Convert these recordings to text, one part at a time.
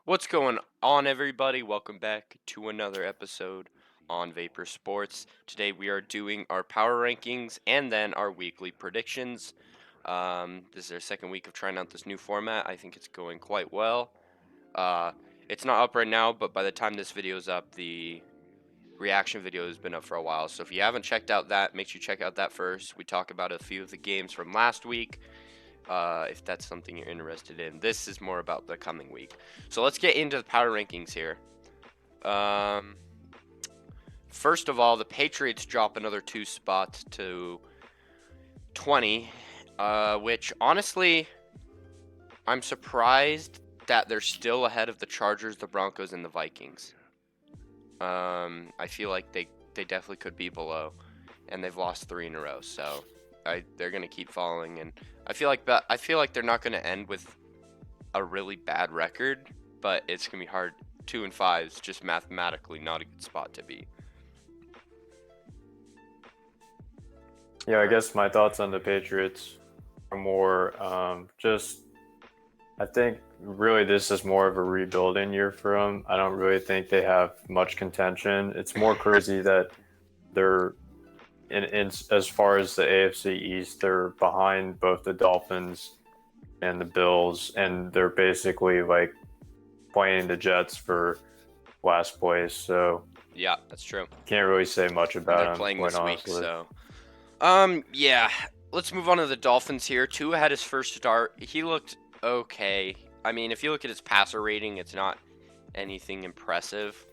What's going on, everybody? Welcome back to another episode on Vapor Sports. Today we are doing our power rankings and then our weekly predictions. This is our second week of trying out this new format. I think it's going quite well. Uh, it's not up right now, but by the time this video is up, the reaction video has been up for a while. So if you haven't checked out that, make sure you check out that first. We talk about a few of the games from last week. If that's something you're interested in. This is more about the coming week. So let's get into the power rankings here. Um, First of all, the Patriots drop another 2 spots to 20, which honestly, I'm surprised that they're still ahead of the Chargers, the Broncos, and the Vikings. I feel like they definitely could be below, and they've lost 3 in a row. So they're gonna keep falling, and I feel like they're not gonna end with a really bad record, but it's gonna be hard. 2-5 is just mathematically not a good spot to be. Yeah, I guess my thoughts on the Patriots are more I think really this is more of a rebuilding year for them. I don't really think they have much contention. It's more crazy that they're in as far as the AFC East, they're behind both the Dolphins and the Bills, and they're basically like playing the Jets for last place. So Yeah, that's true. can't really say much And about they're them, playing quite this week, honestly. so yeah. Let's move on to the Dolphins here. Tua had his first start. He looked okay. I mean, if you look at his passer rating, it's not anything impressive,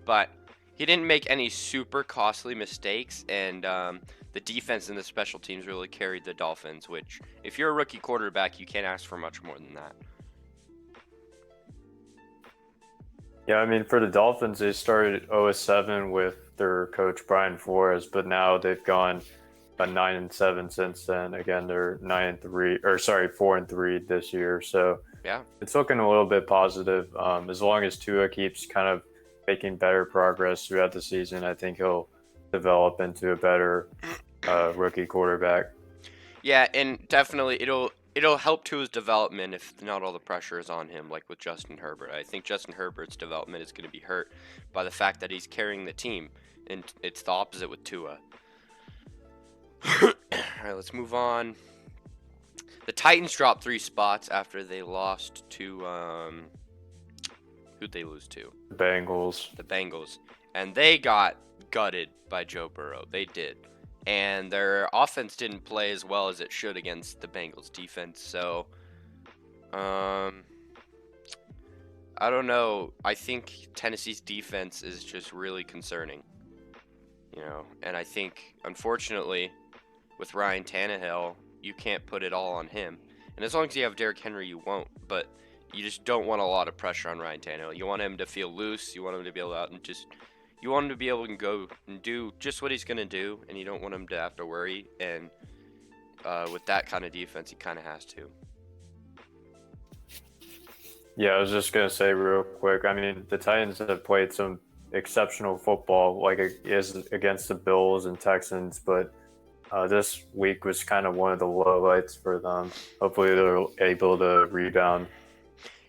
but he didn't make any super costly mistakes, and the defense and the special teams really carried the Dolphins, which, if you're a rookie quarterback, you can't ask for much more than that. Yeah, I mean, for the Dolphins, they started 0-7 with their coach Brian Flores, but now they've gone 9-7 since then. Again, they're 9-3, or sorry, 4-3 this year. So Yeah. it's looking a little bit positive. As long as Tua keeps kind of making better progress throughout the season, I think he'll develop into a better rookie quarterback. Yeah, and definitely it'll help to his development if not all the pressure is on him, like with Justin Herbert. I think Justin Herbert's development is going to be hurt by the fact that he's carrying the team, and it's the opposite with Tua. All right, let's move on. The Titans dropped 3 spots after they lost to who'd they lose to? The Bengals. The Bengals, and they got gutted by Joe Burrow. They did. And their offense didn't play as well as it should against the Bengals defense. So, I don't know. I think Tennessee's defense is just really concerning, and I think, unfortunately, with Ryan Tannehill, you can't put it all on him. And as long as you have Derrick Henry, you won't. But you just don't want a lot of pressure on Ryan Tannehill. You want him to feel loose. You want him to be able to you want him to be able to go and do just what he's going to do, and you don't want him to have to worry. And with that kind of defense, he kind of has to. Yeah, I was just gonna say real quick. I mean, the Titans have played some exceptional football, like is against the Bills and Texans, but this week was kind of one of the lowlights for them. Hopefully, they're able to rebound.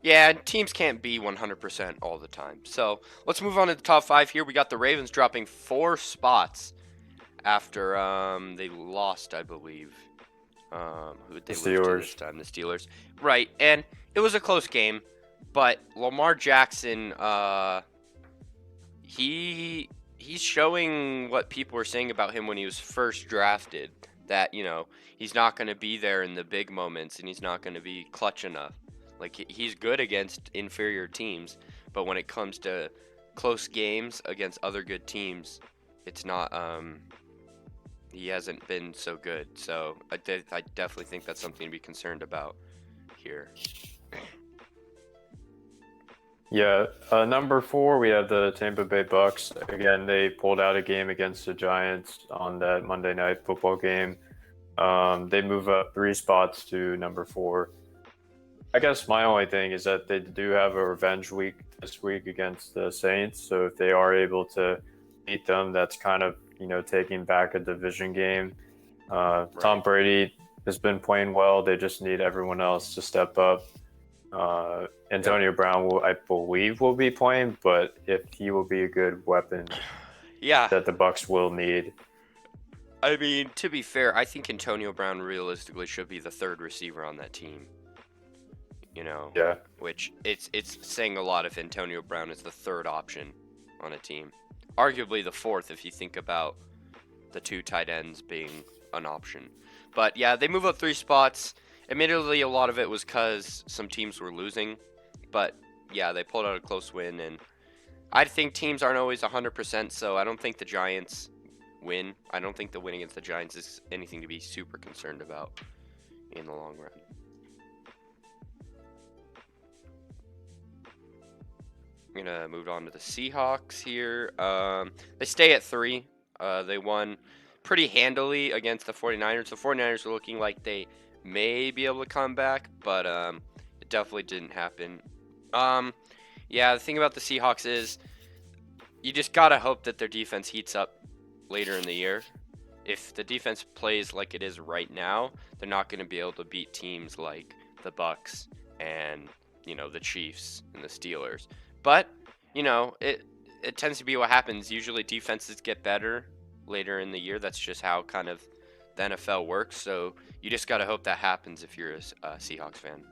Yeah, teams can't be 100% all the time. So let's move on to the top 5 here. We got the Ravens dropping 4 spots after they lost, I believe. Who did they lose to this time? The Steelers. Right, and it was a close game, but Lamar Jackson, he's showing what people were saying about him when he was first drafted, that, he's not going to be there in the big moments, and he's not going to be clutch enough. Like, he's good against inferior teams, but when it comes to close games against other good teams, it's not, he hasn't been so good. So I definitely think that's something to be concerned about here. Yeah, number 4, we have the Tampa Bay Bucks. Again, they pulled out a game against the Giants on that Monday Night Football game. They move up 3 spots to number 4. I guess my only thing is that they do have a revenge week this week against the Saints. So if they are able to beat them, that's kind of, taking back a division game. Tom Brady has been playing well. They just need everyone else to step up. Antonio Brown I believe, will be playing, but if he will be a good weapon Yeah, that the Bucks will need. I mean, to be fair, I think Antonio Brown realistically should be the third receiver on that team. You know, Yeah, which it's saying a lot if Antonio Brown is the third option on a team. Arguably the fourth if you think about the two tight ends being an option. But yeah, they move up 3 spots. Admittedly, a lot of it was because some teams were losing. But yeah, they pulled out a close win. And I think teams aren't always 100%, so I don't think the Giants win. I don't think the win against the Giants is anything to be super concerned about in the long run. I'm going to move on to the Seahawks here. They stay at 3. They won pretty handily against the 49ers. The 49ers were looking like they may be able to come back, but it definitely didn't happen. Yeah, the thing about the Seahawks is you just got to hope that their defense heats up later in the year. If the defense plays like it is right now, they're not going to be able to beat teams like the Bucks and, the Chiefs and the Steelers. But, it tends to be what happens. Usually defenses get better later in the year. That's just how kind of the NFL works. So you just got to hope that happens if you're a Seahawks fan.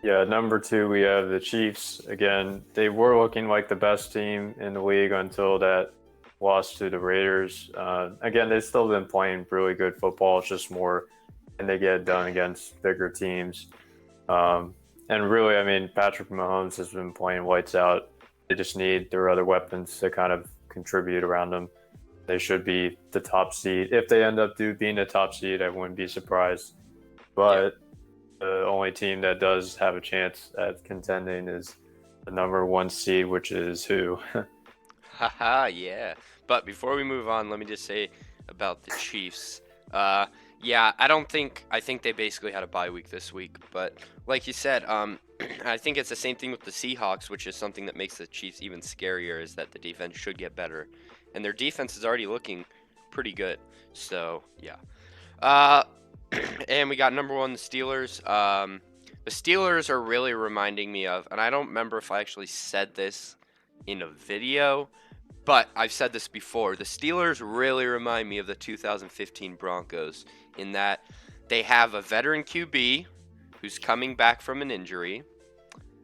Yeah, number 2, we have the Chiefs. Again, they were looking like the best team in the league until that loss to the Raiders. Again, they've still been playing really good football. It's just more, and they get it done against bigger teams. And really, I mean, Patrick Mahomes has been playing lights out. They just need their other weapons to kind of contribute around them. They should be the top seed. If they end up being the top seed, I wouldn't be surprised. But the only team that does have a chance at contending is the number 1 seed, which is who? Haha, yeah. But before we move on, let me just say about the Chiefs. Yeah, I think they basically had a bye week this week. But like you said, I think it's the same thing with the Seahawks, which is something that makes the Chiefs even scarier, is that the defense should get better. And their defense is already looking pretty good. So, yeah. And we got number 1, the Steelers. The Steelers are really reminding me of, and I don't remember if I actually said this in a video, but I've said this before. The Steelers really remind me of the 2015 Broncos in that they have a veteran QB who's coming back from an injury.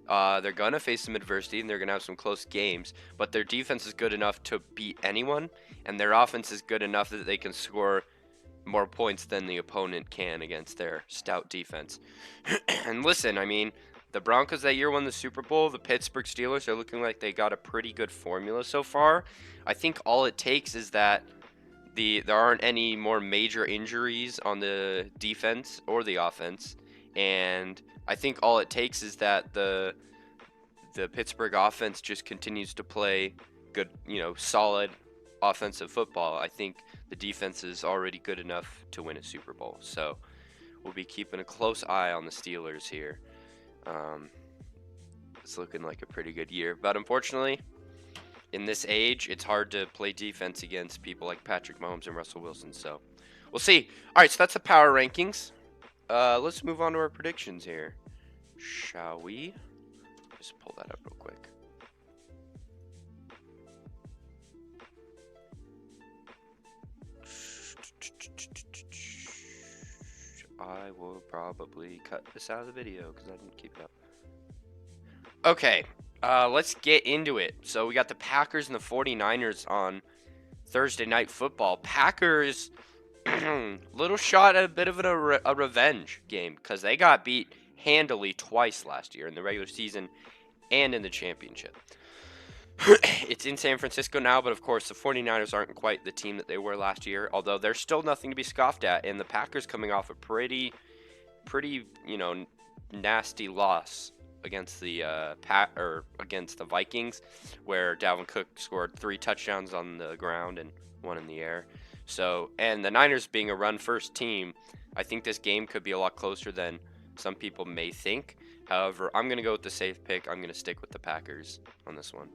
They're going to face some adversity and they're going to have some close games, but their defense is good enough to beat anyone, and their offense is good enough that they can score more points than the opponent can against their stout defense. And listen, I mean, the Broncos that year won the Super Bowl. The Pittsburgh Steelers are looking like they got a pretty good formula so far. I think all it takes is that there aren't any more major injuries on the defense or the offense, and I think all it takes is that the Pittsburgh offense just continues to play good, solid offensive football. I think the defense is already good enough to win a Super Bowl. So we'll be keeping a close eye on the Steelers here. It's looking like a pretty good year. But unfortunately, in this age, it's hard to play defense against people like Patrick Mahomes and Russell Wilson. So we'll see. All right, so that's the power rankings. Let's move on to our predictions here. Shall we? Just pull that up real quick. I will probably cut this out of the video because I didn't keep it up. Okay, let's get into it. So we got the Packers and the 49ers on Thursday Night Football. Packers, little shot at a bit of a revenge game because they got beat handily twice last year in the regular season and in the championship. It's in San Francisco now, but of course the 49ers aren't quite the team that they were last year, although they're still nothing to be scoffed at, and the Packers coming off a pretty, nasty loss against the against the Vikings, where Dalvin Cook scored 3 touchdowns on the ground and 1 in the air. So, and the Niners being a run-first team, I think this game could be a lot closer than some people may think. However, I'm going to go with the safe pick. I'm going to stick with the Packers on this one.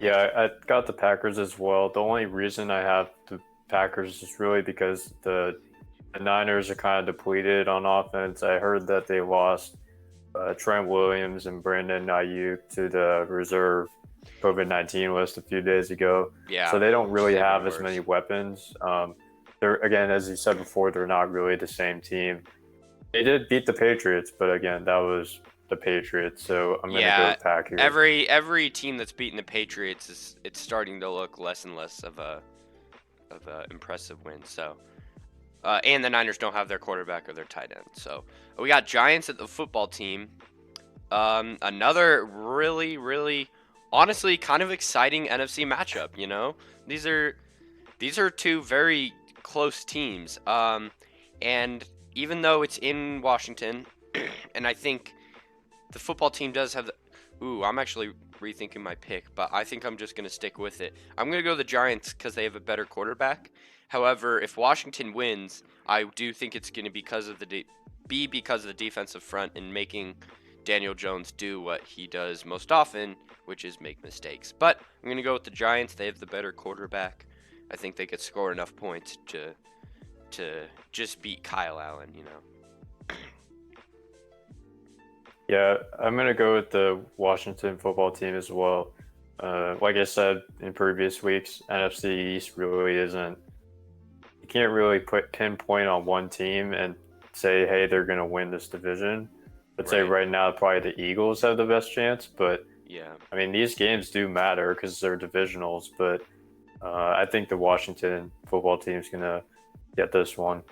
Yeah, I got the Packers as well. The only reason I have the Packers is really because the the Niners are kind of depleted on offense. I heard that they lost Trent Williams and Brandon Ayuk to the reserve COVID-19 list a few days ago. So Yeah, they don't which is really even have as many worse. weapons. They're again, as you said before, they're not really the same team. They did beat the Patriots, but again, that was the Patriots. So I'm gonna go Yeah, Pack here. every team that's beaten the Patriots is it's starting to look less and less of a impressive win. So, and the Niners don't have their quarterback or their tight end. So we got Giants at the football team. Another really honestly kind of exciting NFC matchup. You know, these are these are two very close teams. And even though it's in Washington, and I think the football team does have the. Ooh, I'm actually rethinking my pick, but I think I'm just going to stick with it. I'm going to go the Giants because they have a better quarterback. However, if Washington wins, I do think it's going to be because of the defensive front and making Daniel Jones do what he does most often, which is make mistakes. But I'm going to go with the Giants. They have the better quarterback. I think they could score enough points to just beat Kyle Allen, you know. Yeah, I'm gonna go with the Washington football team as well. Like I said in previous weeks, NFC East really isn't. You can't really put pinpoint on one team and say, hey, they're gonna win this division. I'd say Right. right now probably the Eagles have the best chance, but Yeah. I mean these games do matter because they're divisionals. But I think the Washington football team is gonna get this one.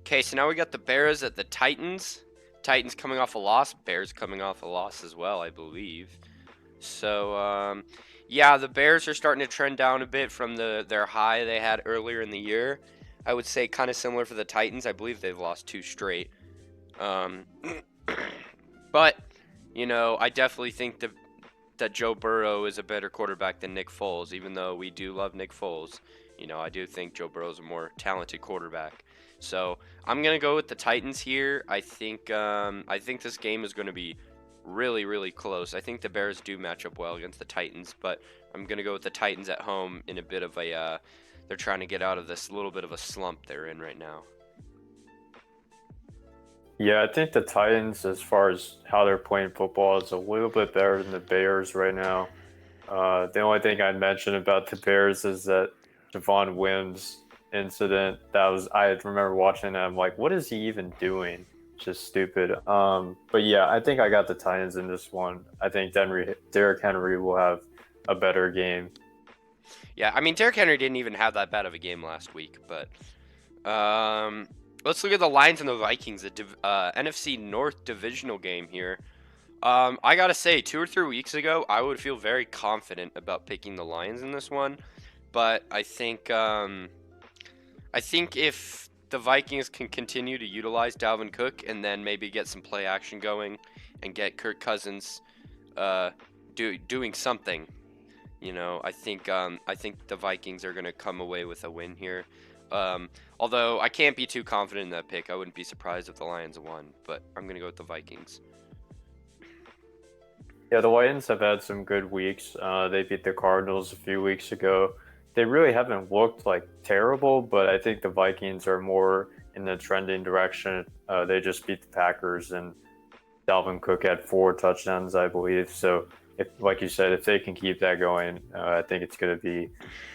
Okay, so now we got the Bears at the Titans. Titans coming off a loss, Bears coming off a loss as well, I believe. So, yeah, the Bears are starting to trend down a bit from their high they had earlier in the year. I would say kind of similar for the Titans. I believe they've lost two straight. Um, but you know, I definitely think that Joe Burrow is a better quarterback than Nick Foles. Even though we do love Nick Foles, you know, I do think Joe Burrow is a more talented quarterback. So I'm gonna go with the Titans here. I think this game is gonna be really close. I think the Bears do match up well against the Titans, but I'm gonna go with the Titans at home in a bit of a. They're trying to get out of this little bit of a slump they're in right now. Yeah, I think the Titans, as far as how they're playing football, is a little bit better than the Bears right now. The only thing I'd mention about the Bears is that Javon Wims incident. That was I remember watching that. I'm like, what is he even doing? Just stupid. But yeah, I think I got the Titans in this one. I think Derrick Henry will have a better game. Yeah, I mean Derrick Henry didn't even have that bad of a game last week, but let's look at the Lions and the Vikings, the NFC North divisional game here. I gotta say, 2 or 3 weeks ago, I would feel very confident about picking the Lions in this one, but I think if the Vikings can continue to utilize Dalvin Cook and then maybe get some play action going and get Kirk Cousins uh, doing something, you know, I think the Vikings are gonna come away with a win here. Although I can't be too confident in that pick, I wouldn't be surprised if the Lions won, but I'm gonna go with the Vikings. Yeah, the Lions have had some good weeks. They beat the Cardinals a few weeks ago. They really haven't looked like terrible, but I think the Vikings are more in the trending direction. They just beat the Packers, and Dalvin Cook had 4 touchdowns, I believe. So, if, like you said, if they can keep that going, I think it's going to be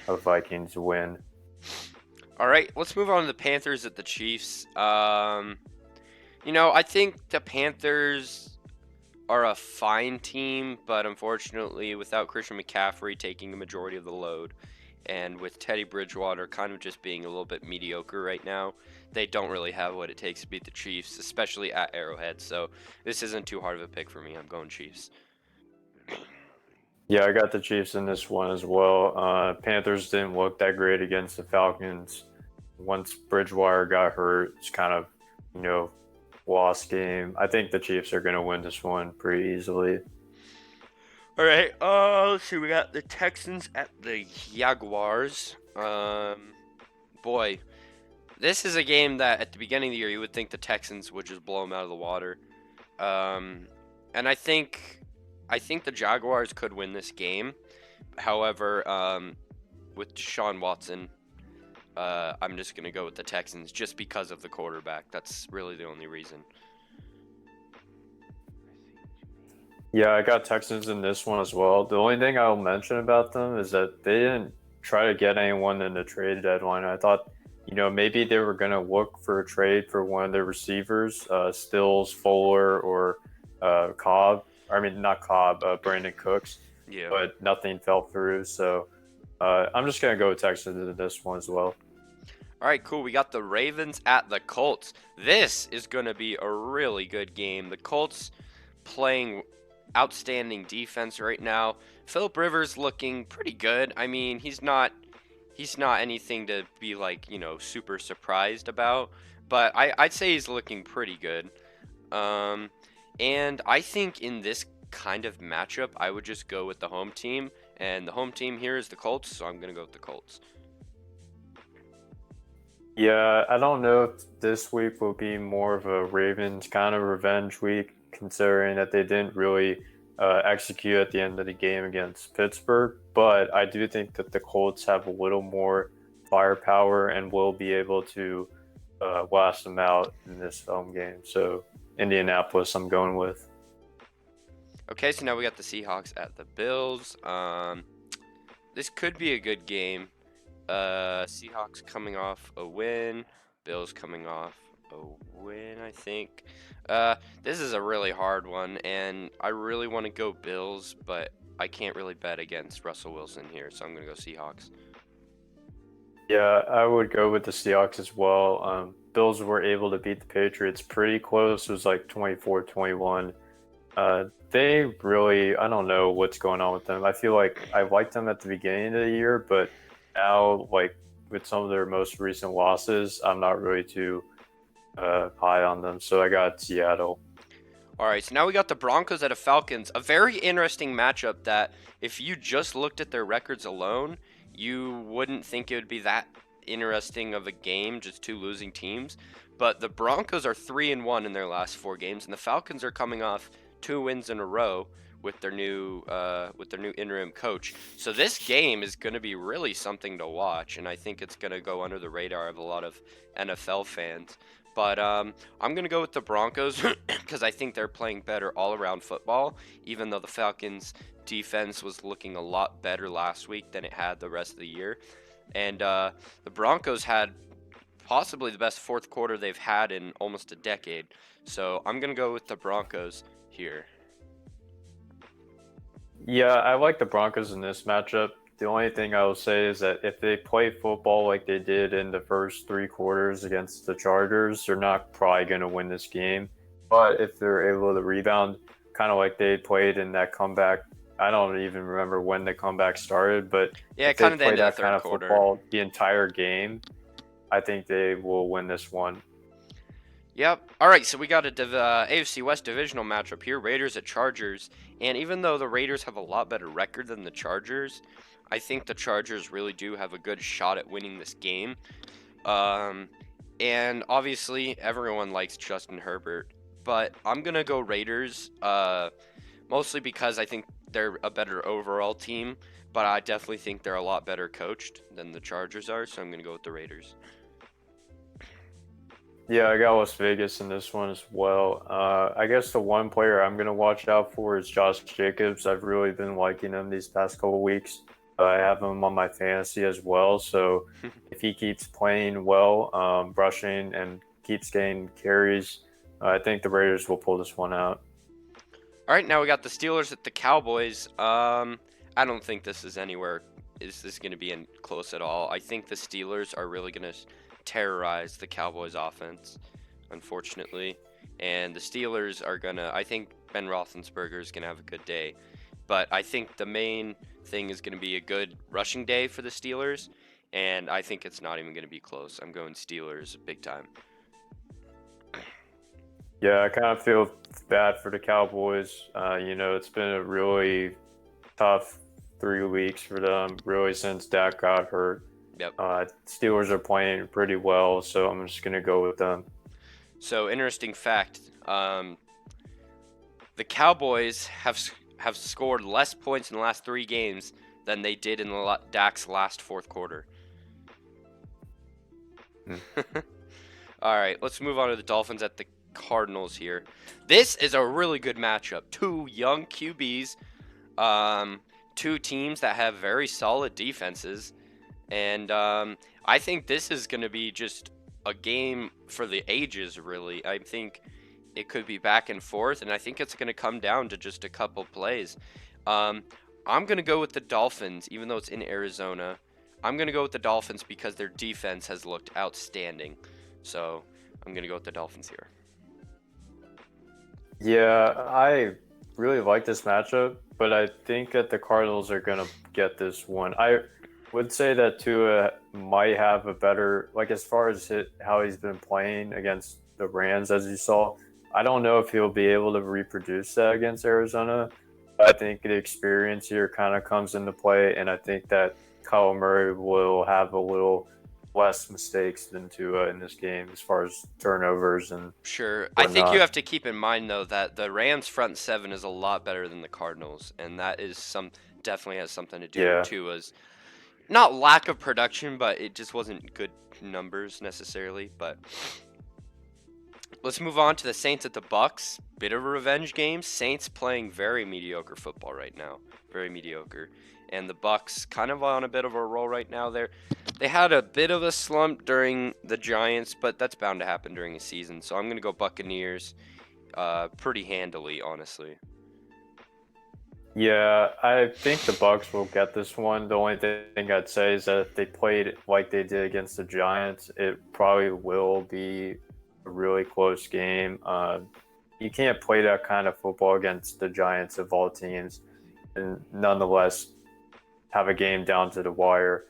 a Vikings win. All right, let's move on to the Panthers at the Chiefs. You know, I think the Panthers are a fine team, but unfortunately, without Christian McCaffrey taking a majority of the load, and with Teddy Bridgewater kind of just being a little bit mediocre right now, they don't really have what it takes to beat the Chiefs, especially at Arrowhead. So this isn't too hard of a pick for me. I'm going Chiefs. Yeah, I got the Chiefs in this one as well. Panthers didn't look that great against the Falcons. Once Bridgewater got hurt, it's kind of, you know, lost game. I think the Chiefs are going to win this one pretty easily. All right. Let's see. We got the Texans at the Jaguars. Boy, this is a game that at the beginning of the year you would think the Texans would just blow them out of the water. Um, and I think the Jaguars could win this game. However, with Deshaun Watson, I'm just going to go with the Texans just because of the quarterback. That's really the only reason. Yeah, I got Texans in this one as well. The only thing I'll mention about them is that they didn't try to get anyone in the trade deadline. I thought, maybe they were going to look for a trade for one of their receivers, Stills, Fuller, or Cobb. I mean, not Cobb, Brandon Cooks. Yeah. But nothing fell through. So I'm just going to go with Texans in this one as well. All right, cool. We got the Ravens at the Colts. This is going to be a really good game. The Colts playing outstanding defense right now. Philip Rivers looking pretty good. I mean, he's not anything to be like, super surprised about, but I'd say he's looking pretty good. And I think in this kind of matchup, I would just go with the home team, and the home team here is the Colts, so I'm going to go with the Colts. Yeah, I don't know if this week will be more of a Ravens kind of revenge week, considering that they didn't really execute at the end of the game against Pittsburgh. But I do think that the Colts have a little more firepower and will be able to last them out in this home game. So Indianapolis, I'm going with. Okay, so now we got the Seahawks at the Bills. This could be a good game. Seahawks coming off a win, Bills coming off a win, I think. This is a really hard one, and I really want to go Bills, but I can't really bet against Russell Wilson here, so I'm going to go Seahawks. Yeah, I would go with the Seahawks as well. Bills were able to beat the Patriots pretty close. It was like 24-21. They really, I don't know what's going on with them. I feel like I liked them at the beginning of the year, but now, like with some of their most recent losses, I'm not really too high on them. So I got Seattle. All right, so now we got the Broncos at the Falcons. A very interesting matchup that if you just looked at their records alone, you wouldn't think it would be that interesting of a game, just two losing teams. But the Broncos are 3-1 in their last 4 games, and the Falcons are coming off 2 wins in a row with their new interim coach. So this game is going to be really something to watch, and I think it's going to go under the radar of a lot of NFL fans. But I'm going to go with the Broncos because I think they're playing better all-around football, even though the Falcons' defense was looking a lot better last week than it had the rest of the year. And the Broncos had possibly the best fourth quarter they've had in almost a decade. So I'm going to go with the Broncos here. Yeah, I like the Broncos in this matchup. The only thing I will say is that if they play football like they did in the first 3 quarters against the Chargers, they're not probably going to win this game. But if they're able to rebound, kind of like they played in that comeback, I don't even remember when the comeback started, but Yeah, if they kind of the play end of that the kind third of quarter. football the entire game, I think they will win this one. Yep. All right, so we got a AFC West divisional matchup here, Raiders at Chargers. And even though the Raiders have a lot better record than the Chargers, I think the Chargers really do have a good shot at winning this game. And obviously, everyone likes Justin Herbert, but I'm going to go Raiders, mostly because I think they're a better overall team, but I definitely think they're a lot better coached than the Chargers are, so I'm going to go with the Raiders. Yeah, I got Las Vegas in this one as well. I guess the one player I'm going to watch out for is Josh Jacobs. I've really been liking him these past couple weeks. I have him on my fantasy as well. So if he keeps playing well, rushing, and keeps getting carries, I think the Raiders will pull this one out. All right, now we got the Steelers at the Cowboys. I don't think this is going to be in close at all. I think the Steelers are really going to terrorize the Cowboys offense, unfortunately. And the Steelers are I think Ben Roethlisberger is going to have a good day. But I think the main thing is going to be a good rushing day for the Steelers. And I think it's not even going to be close. I'm going Steelers big time. Yeah, I kind of feel bad for the Cowboys. It's been a really tough 3 weeks for them, really, since Dak got hurt. Yep. Steelers are playing pretty well, so I'm just going to go with them. So, interesting fact, the Cowboys have scored less points in the last 3 games than they did in Dak's last fourth quarter. All right, let's move on to the Dolphins at the Cardinals here. This is a really good matchup. Two young QBs, two teams that have very solid defenses, and I think this is going to be just a game for the ages, really. I think it could be back and forth, and I think it's going to come down to just a couple plays. Um, I'm going to go with the Dolphins, even though it's in Arizona. I'm going to go with the Dolphins because their defense has looked outstanding. So I'm going to go with the Dolphins here. Yeah, I really like this matchup, but I think that the Cardinals are going to get this one. I would say that Tua might have a better, like as far as how he's been playing against the Rams, as you saw. I don't know if he'll be able to reproduce that against Arizona. I think the experience here kind of comes into play, and I think that Kyle Murray will have a little less mistakes than Tua in this game as far as turnovers and Sure. I think you whatnot. have to keep in mind though that the Rams front seven is a lot better than the Cardinals, and that is definitely has something to do with Yeah. Tua's not lack of production, but it just wasn't good numbers necessarily. But let's move on to the Saints at the Bucks. Bit of a revenge game. Saints playing very mediocre football right now. Very mediocre. And the Bucks kind of on a bit of a roll right now. They had a bit of a slump during the Giants, but that's bound to happen during a season. So I'm going to go Buccaneers pretty handily, honestly. Yeah, I think the Bucks will get this one. The only thing I'd say is that if they played like they did against the Giants, it probably will be a really close game. You can't play that kind of football against the Giants of all teams, and nonetheless have a game down to the wire.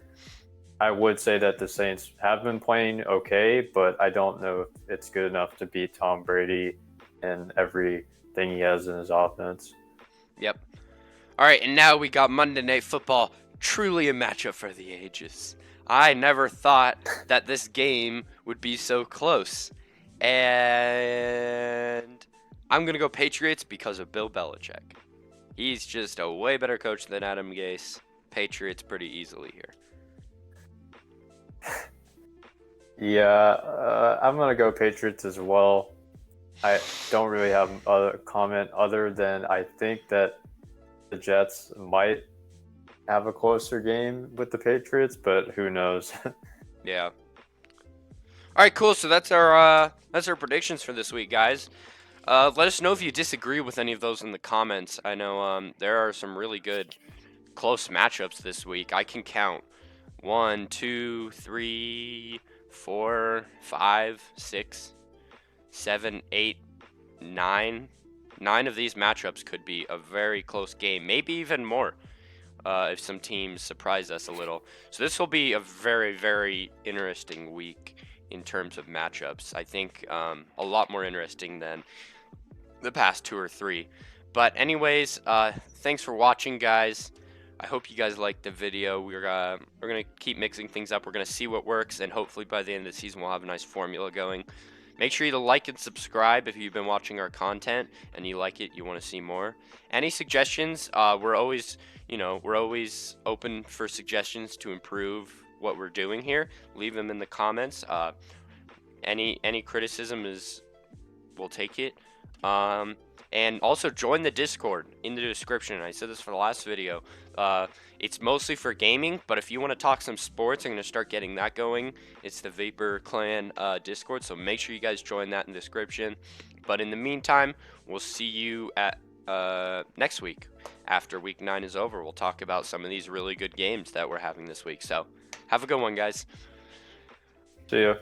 I would say that the Saints have been playing okay, but I don't know if it's good enough to beat Tom Brady and everything he has in his offense. Yep. All right, and now we got Monday Night Football, truly a matchup for the ages. I never thought that this game would be so close. And I'm going to go Patriots because of Bill Belichick. He's just a way better coach than Adam Gase. Patriots pretty easily here. Yeah, I'm gonna go Patriots as well. I don't really have a comment other than I think that the Jets might have a closer game with the Patriots, but who knows? Yeah. All right, cool. So that's our predictions for this week, guys. Let us know if you disagree with any of those in the comments. I know there are some really good close matchups this week. I can count 1, 2, 3, 4, 5, 6, 7, 8, 9. 9 of these matchups could be a very close game, maybe even more if some teams surprise us a little. So this will be a very, very interesting week in terms of matchups. I think a lot more interesting than the past 2 or 3. But anyways, thanks for watching, guys. I hope you guys liked the video. We're gonna keep mixing things up. We're gonna see what works, and hopefully by the end of the season we'll have a nice formula going. Make sure you to like and subscribe if you've been watching our content and you like it, you want to see more. Any suggestions? We're always open for suggestions to improve what we're doing here. Leave them in the comments. Any criticism we'll take it. And also join the Discord in the description. I said this for the last video. It's mostly for gaming, but if you want to talk some sports, I'm going to start getting that going. It's the Vapor Clan Discord, so make sure you guys join that in the description. But in the meantime, we'll see you at next week. After week 9 is over, we'll talk about some of these really good games that we're having this week. So have a good one, guys. See ya.